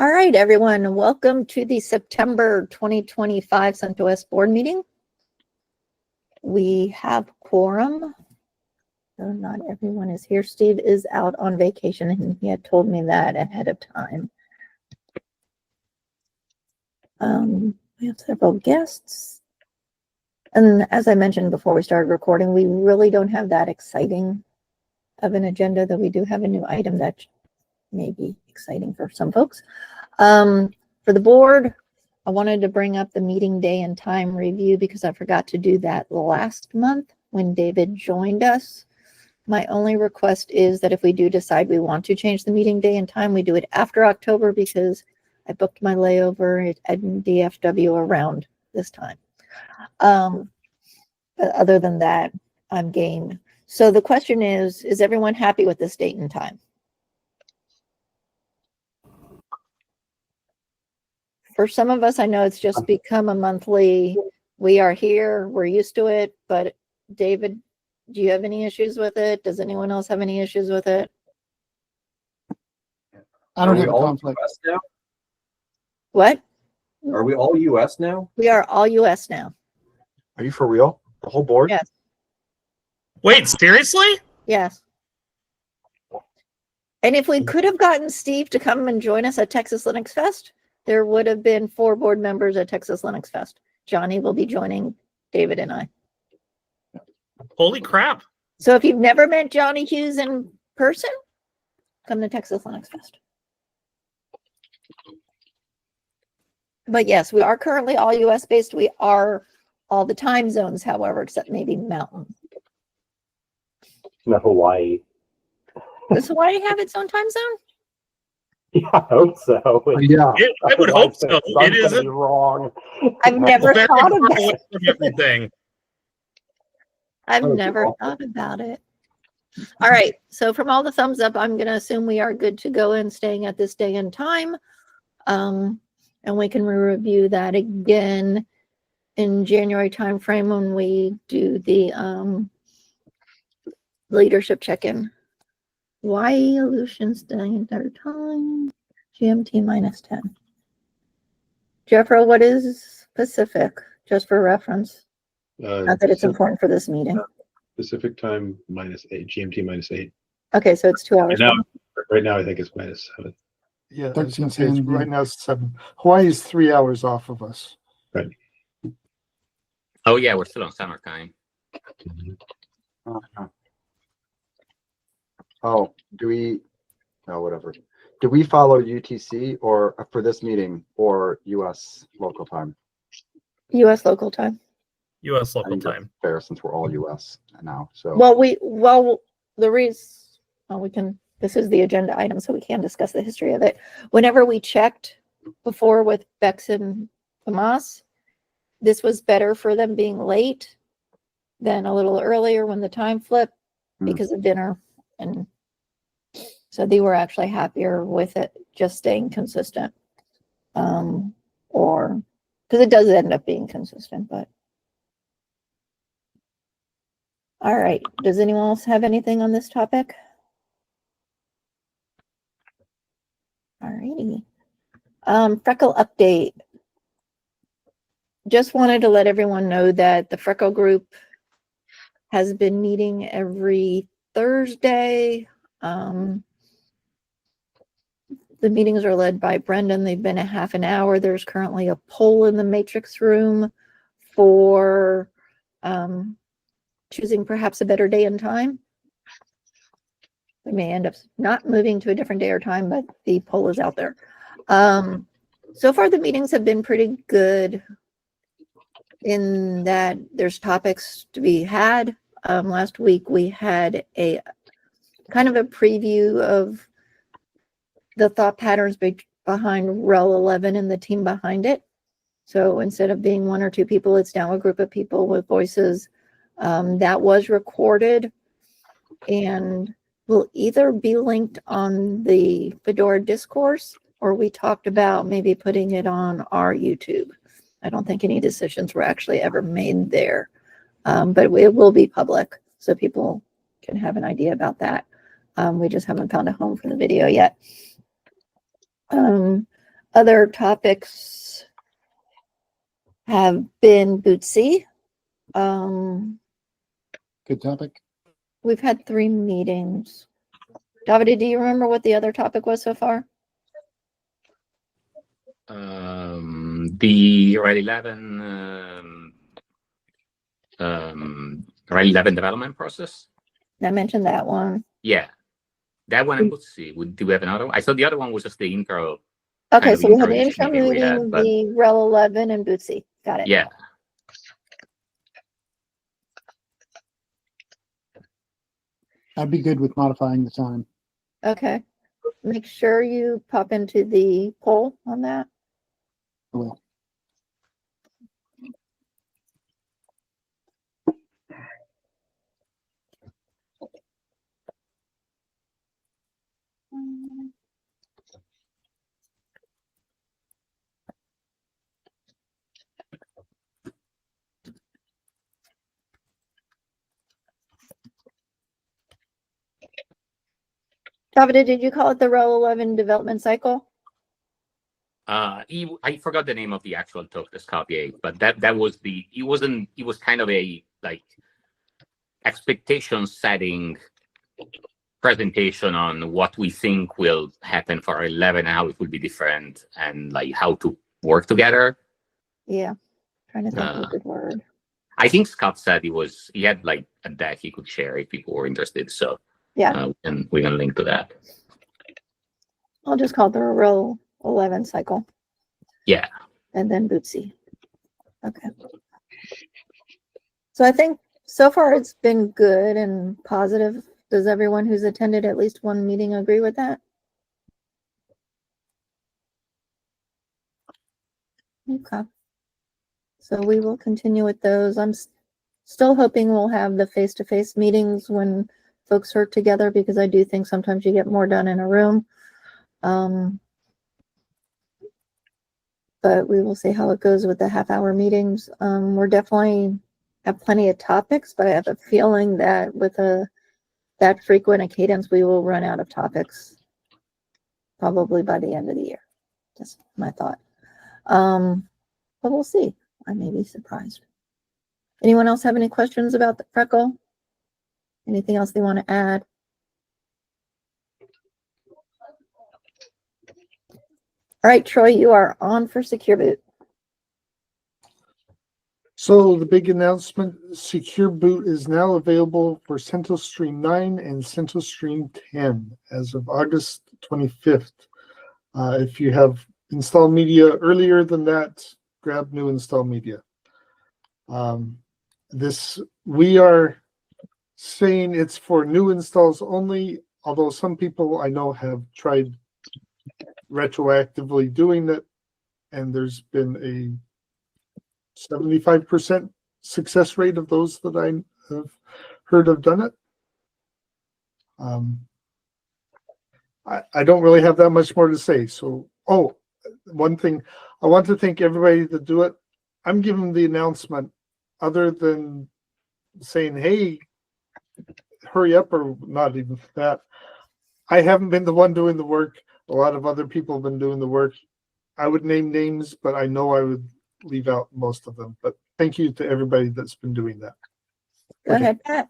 All right, everyone, welcome to the September 2025 CentOS board meeting. We have quorum, so not everyone is here. Steve is out on vacation, and he had told me that ahead of time. We have several guests. And as I mentioned before we started recording, we really don't have that exciting of an agenda, though we do have a new item that may be exciting for some folks. For the board, I wanted to bring up the meeting day and time review because I forgot to do that last month when David joined us. My only request is that if we do decide we want to change the meeting day and time, we do it after October because I booked my layover at DFW around this time. But other than that, I'm game. So the question is everyone happy with this date and time? For some of us, I know it's just become a monthly, we are here, we're used to it, but David, do you have any issues with it? Does anyone else have any issues with it? I don't have a conflict. Now? What? Are we all US now? We are all US now. Are you for real? The whole board? Yes. Wait, seriously? Yes. And if we could have gotten Steve to come and join us at Texas Linux Fest, there would have been 4 board members at Texas Linux Fest. Johnny will be joining David and I. Holy crap. So if you've never met Johnny Hughes in person, come to Texas Linux Fest. But yes, we are currently all US based. We are all the time zones, however, except maybe Mountain. Not Hawaii. Does Hawaii have its own time zone? Yeah, I hope so. Yeah, I would hope so. It isn't wrong. I've never very thought far about away it. from everything. I've never thought about it. All right. So from all the thumbs up, I'm going to assume we are good to go in staying at this day and time. And we can review that again in January timeframe when we do the leadership check-in. Why Illusions staying at our time? GMT minus 10. Jeffro, what is Pacific? Just for reference. Not that it's important for this meeting. Pacific time -8, GMT -8. Okay, so it's 2 hours. Right now, I think it's -7. Yeah, right now it's 7. Hawaii is 3 hours off of us. Right. Oh yeah, we're still on summer time. Oh, do we? No, whatever. Do we follow UTC or for this meeting or US local time? US local time. US I local think that's time. fair since we're all US now. So The reason we can. This is the agenda item, so we can discuss the history of it. Whenever we checked before with Bex and Tomas, this was better for them being late than a little earlier when the time flipped because of dinner. And so they were actually happier with it just staying consistent. Or because it does end up being consistent, but all right. Does anyone else have anything on this topic? All righty. FRCL update. Just wanted to let everyone know that the FRCL group has been meeting every Thursday. The meetings are led by Brendan. They've been a half an hour. There's currently a poll in the matrix room for choosing perhaps a better day and time. We may end up not moving to a different day or time, but the poll is out there. So far, the meetings have been pretty good in that there's topics to be had. Last week, we had a kind of a preview of the thought patterns behind RHEL 11 and the team behind it. So instead of being 1 or 2 people, it's now a group of people with voices. That was recorded and will either be linked on the Fedora discourse, or we talked about maybe putting it on our YouTube. I don't think any decisions were actually ever made there, but it will be public so people can have an idea about that. We just haven't found a home for the video yet. Other topics have been Bootsy. Good topic. We've had 3 meetings. Davide, do you remember what the other topic was so far? The RED 11, RED 11 development process. I mentioned that one. Yeah, that one. And let's see. Do we have another one? I thought the other one was just the intro. Okay, Kind of so we had the intro-ish intro meeting we had, meeting, but- the REL 11, and Bootsy. Got it. Yeah. I'd be good with modifying the time. Okay. Make sure you pop into the poll on that. I will. Davide, did you call it the REL 11 development cycle? I forgot the name of the actual talk this copy ate, but that was the. It was kind of a like expectation setting presentation on what we think will happen for 11 and how it will be different and like how to work together. Yeah. Trying to think of a good word. I think Scott said he had like a deck he could share if people were interested. So Yeah. and we can link to that. I'll just call it the REL 11 cycle. Yeah. And then Bootsy. Okay. So I think so far it's been good and positive. Does everyone who's attended at least one meeting agree with that? Okay. So we will continue with those. I'm still hoping we'll have the face-to-face meetings when folks are together, because I do think sometimes you get more done in a room. But we will see how it goes with the half-hour meetings. We're definitely have plenty of topics, but I have a feeling that with that frequent a cadence, we will run out of topics probably by the end of the year. Just my thought. But we'll see. I may be surprised. Anyone else have any questions about the FRCL? Anything else they want to add? All right, Troy, you are on for Secure Boot. So the big announcement, Secure Boot is now available for CentOS Stream 9 and CentOS Stream 10 as of August 25th. If you have installed media earlier than that, grab new install media. We are saying it's for new installs only, although some people I know have tried retroactively doing it, and there's been a 75% success rate of those that I have heard have done it. I don't really have that much more to say. So, one thing, I want to thank everybody that do it. I'm giving the announcement other than saying, hey, hurry up, or not even that. I haven't been the one doing the work. A lot of other people have been doing the work. I would name names, but I know I would leave out most of them. But thank you to everybody that's been doing that. Go ahead, Pat.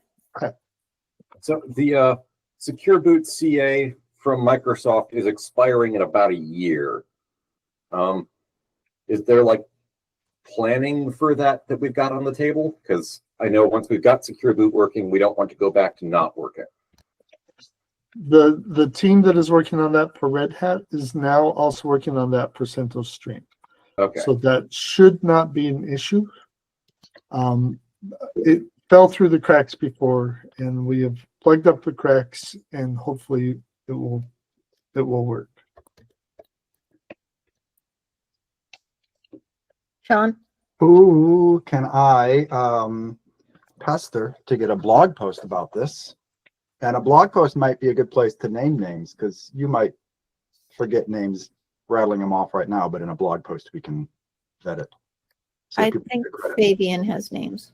So the Secure Boot CA from Microsoft is expiring in about a year. Is there like planning for that we've got on the table? Because I know once we've got Secure Boot working, we don't want to go back to not working. The team that is working on that for Red Hat is now also working on that for CentOS Stream. Okay. So that should not be an issue. It fell through the cracks before, and we have plugged up the cracks, and hopefully it will work. Sean? Who can I pester to get a blog post about this? And a blog post might be a good place to name names, because you might forget names rattling them off right now, but in a blog post we can vet it. So I people think get credit. Fabian has names.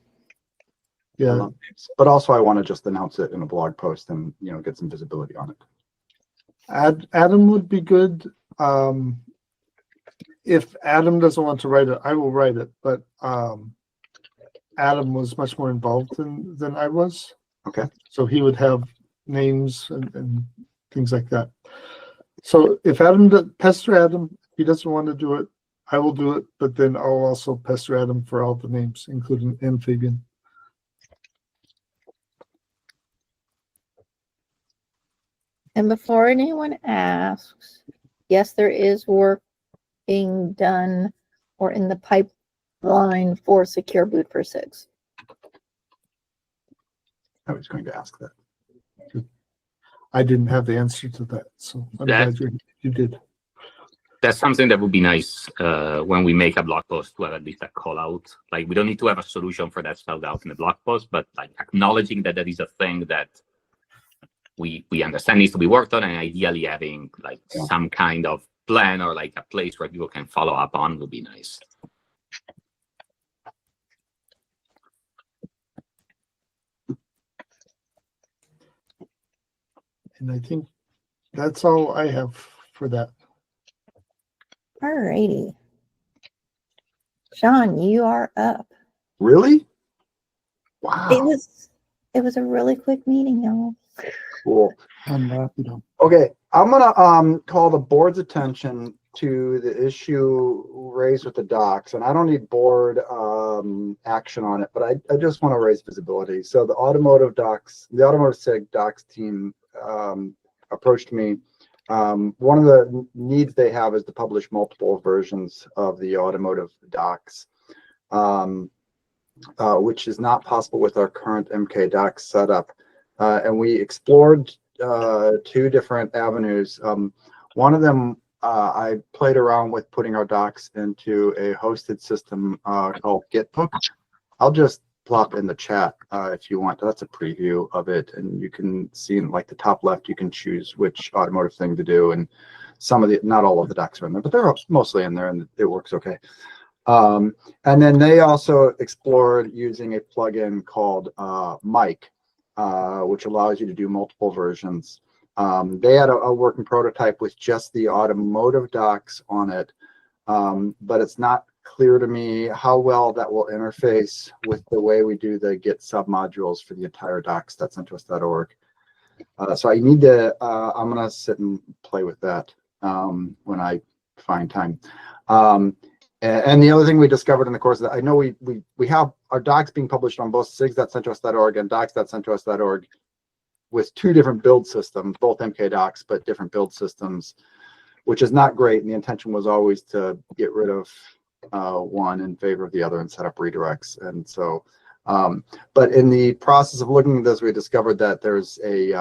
Yeah, But also I want to just announce it in a blog post and get some visibility on it. Adam would be good. if Adam doesn't want to write it, I will write it, but Adam was much more involved than I was. Okay. So he would have names and things like that. So if pester Adam, if he doesn't want to do it, I will do it, but then I'll also pester Adam for all the names, including amphibian. And before anyone asks, yes, there is work being done or in the pipeline for secure boot for SIGs. I was going to ask that. I didn't have the answer to that, so I'm glad you did. That's something that would be nice when we make a blog post to have at least a call out. Like, we don't need to have a solution for that spelled out in the blog post, but like acknowledging that that is a thing that we understand needs to be worked on, and ideally having like some kind of plan or like a place where people can follow up on would be nice. And I think that's all I have for that. Alrighty. Sean, you are up. Really? Wow. It was a really quick meeting, y'all. Cool. I'm happy to. Okay, I'm gonna call the board's attention to the issue raised with the docs, and I don't need board action on it, but I just want to raise visibility. So the Automotive SIG docs team approached me. One of the needs they have is to publish multiple versions of the automotive docs, which is not possible with our current MK docs setup. And we explored two different avenues. One of them, I played around with putting our docs into a hosted system called Gitbook. I'll just plop in the chat if you want. That's a preview of it, and you can see in like the top left, you can choose which automotive thing to do, and some of the, not all of the docs are in there, but they're mostly in there, and it works okay. And then they also explored using a plugin called Mic, which allows you to do multiple versions. They had a working prototype with just the automotive docs on it, but it's not clear to me how well that will interface with the way we do the Git submodules for the entire docs.centos.org. So I need to, I'm going to sit and play with that when I find time. And the other thing we discovered in the course of that, I know we have our docs being published on both sigs.centos.org and docs.centos.org with two different build systems, both MK docs, but different build systems, which is not great. And the intention was always to get rid of one in favor of the other and set up redirects. And so, but in the process of looking at this, we discovered that there's a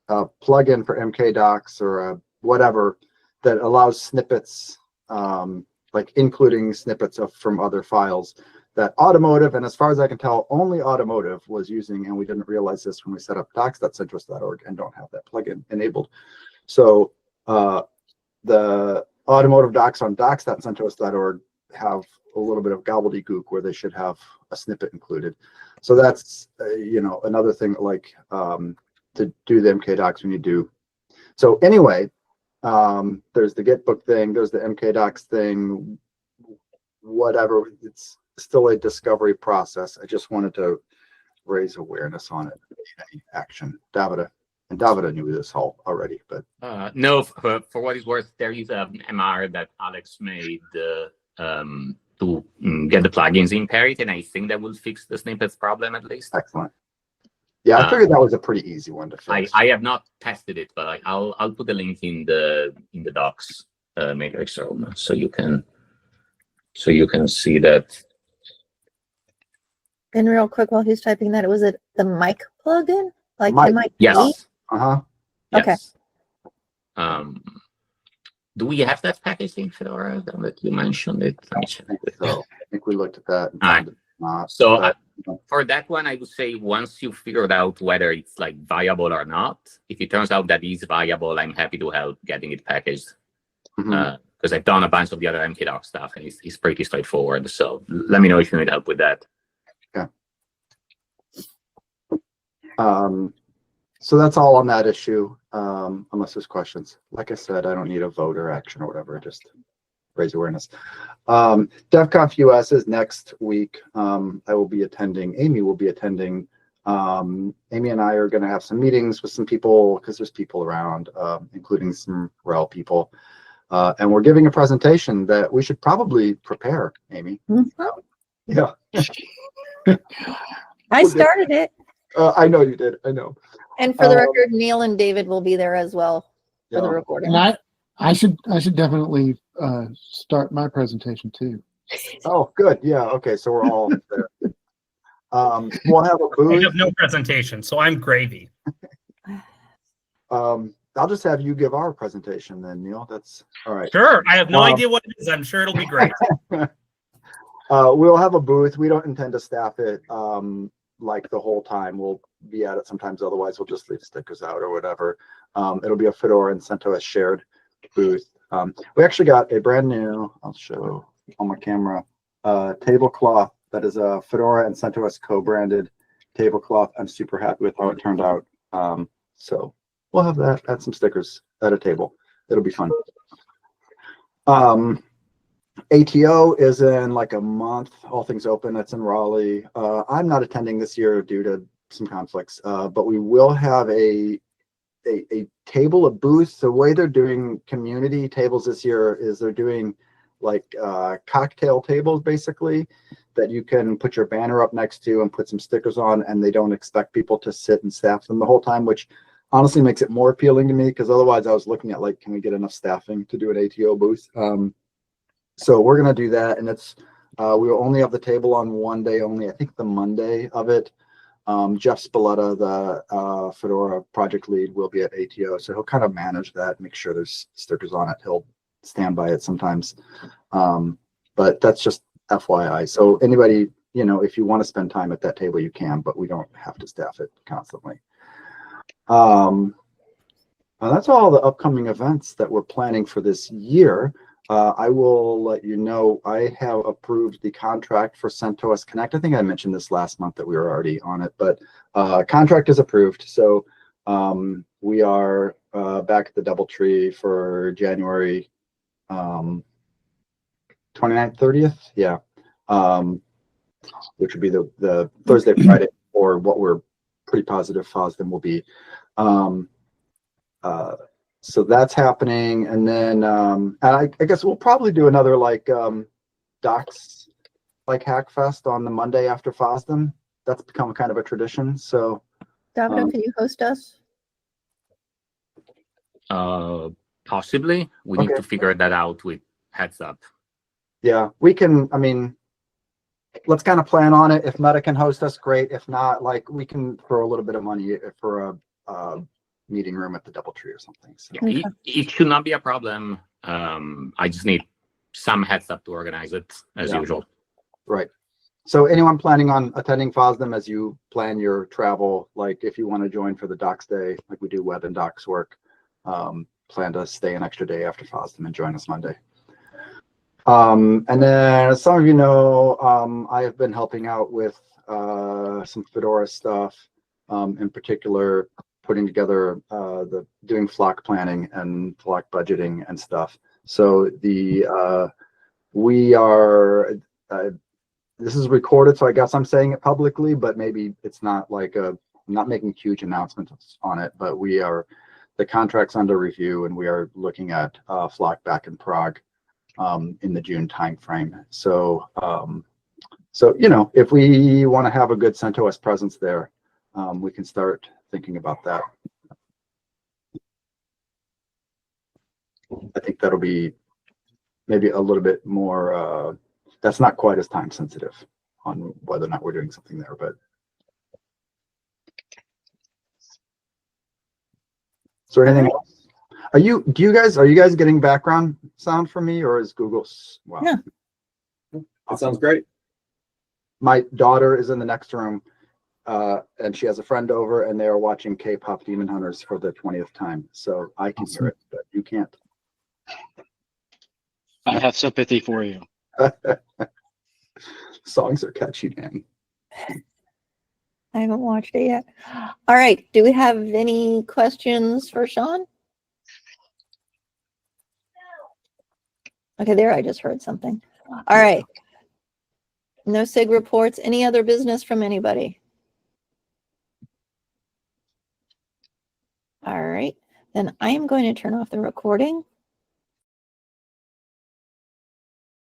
plugin for MK docs or whatever that allows snippets, like including snippets from other files that Automotive, and as far as I can tell, only Automotive was using, and we didn't realize this when we set up docs.centos.org and don't have that plugin enabled. So the Automotive docs on docs.centos.org have a little bit of gobbledygook where they should have a snippet included. So that's you know, another thing, like to do the MK docs we need to do. So anyway, there's the Gitbook thing, there's the MK docs thing, whatever. It's still a discovery process. I just wanted to raise awareness on it. Any action, Davida, and Davida knew this all already, but no, for what it's worth, there is a MR that Alex made to get the plugins in parity, and I think that will fix the snippets problem at least. excellent. Yeah, I figured that was a pretty easy one to fix. I have not tested it, but I'll put the link in the docs matrix so you can see that. And real quick, while he's typing that, was it the mic plugin? Like Mic, MIT? Yes. Uh-huh. Okay. Yes. Do we have that package in Fedora that you mentioned it? So I think we looked at that. And All right. found it not, So but, for that one, I would say once you figured out whether it's like viable or not, if it turns out that is viable, I'm happy to help getting it packaged. mhm. Because I've done a bunch of the other MKDoc stuff and it's pretty straightforward. So let me know if you need help with that. So that's all on that issue, unless there's questions. Like I said, I don't need a vote or action or whatever, just raise awareness. DevConf US is next week. I will be attending. Amy will be attending. Amy and I are going to have some meetings with some people because there's people around, including some REL people. And we're giving a presentation that we should probably prepare, Amy. Yeah. I started it. I know you did. I know. And for the record, Neil and David will be there as well for the Yeah. recording. And I should definitely start my presentation too. Oh, good. Yeah. Okay. So we're all there. We'll have a I booth. have no presentation, so I'm gravy. I'll just have you give our presentation then, Neil. That's all right. Sure. I have no idea what it is. I'm sure it'll be great. We'll have a booth. We don't intend to staff it like the whole time. We'll be at it sometimes. Otherwise, we'll just leave stickers out or whatever. It'll be a Fedora and CentOS shared booth. We actually got a brand new, I'll show on my camera, tablecloth that is a Fedora and CentOS co-branded tablecloth. I'm super happy with how it turned out. So we'll have that, add some stickers at a table. It'll be fun. ATO is in like a month. All Things Open. It's in Raleigh. I'm not attending this year due to some conflicts, but we will have a table, a booth. The way they're doing community tables this year is they're doing like cocktail tables basically that you can put your banner up next to and put some stickers on, and they don't expect people to sit and staff them the whole time, which honestly makes it more appealing to me because otherwise I was looking at like, can we get enough staffing to do an ATO booth? So we're going to do that, and it's we will only have the table on one day only. I think the Monday of it. Jeff Spalletta, the Fedora project lead, will be at ATO, so he'll kind of manage that, make sure there's stickers on it. He'll stand by it sometimes, but that's just FYI. So anybody, you know, if you want to spend time at that table, you can, but we don't have to staff it constantly. That's all the upcoming events that we're planning for this year. I will let you know, I have approved the contract for CentOS Connect. I think I mentioned this last month that we were already on it, but contract is approved. So we are back at the DoubleTree for January 29th, 30th. Yeah. Which would be the Thursday, Friday, or what we're pretty positive FOSDEM will be. So that's happening, and then I guess we'll probably do another like docs like Hackfest on the Monday after FOSDEM. That's become kind of a tradition. So Davida, can you host us? Possibly. We need to figure that out with heads up. yeah, we can. I mean, let's kind of plan on it. If Meta can host us, great. If not, like we can throw a little bit of money for a meeting room at the DoubleTree or something. So It should not be a problem. I just need some heads up to organize it as usual. right. So anyone planning on attending FOSDEM as you plan your travel, like if you want to join for the docs day, like we do web and docs work, plan to stay an extra day after FOSDEM and join us Monday. And then as some of you know, I have been helping out with some Fedora stuff, in particular putting together doing flock planning and flock budgeting and stuff. So we are this is recorded, so I guess I'm saying it publicly, but maybe it's not like I'm not making huge announcements on it, but the contract's under review, and we are looking at flock back in Prague in the June timeframe. So you know, if we want to have a good CentOS presence there, we can start thinking about that. I think that'll be maybe a little bit more, that's not quite as time sensitive on whether or not we're doing something there, but. Is there anything else? Are you guys getting background sound from me, or is Google's? Wow. Yeah. That sounds great. My daughter is in the next room, and she has a friend over, and they are watching K-pop Demon Hunters for the 20th time. So I can hear it, but you can't. I have sympathy for you. Songs are catchy, man. I haven't watched it yet. All right. Do we have any questions for Sean? Okay, there I just heard something. All right. No SIG reports. Any other business from anybody? All right, then I am going to turn off the recording.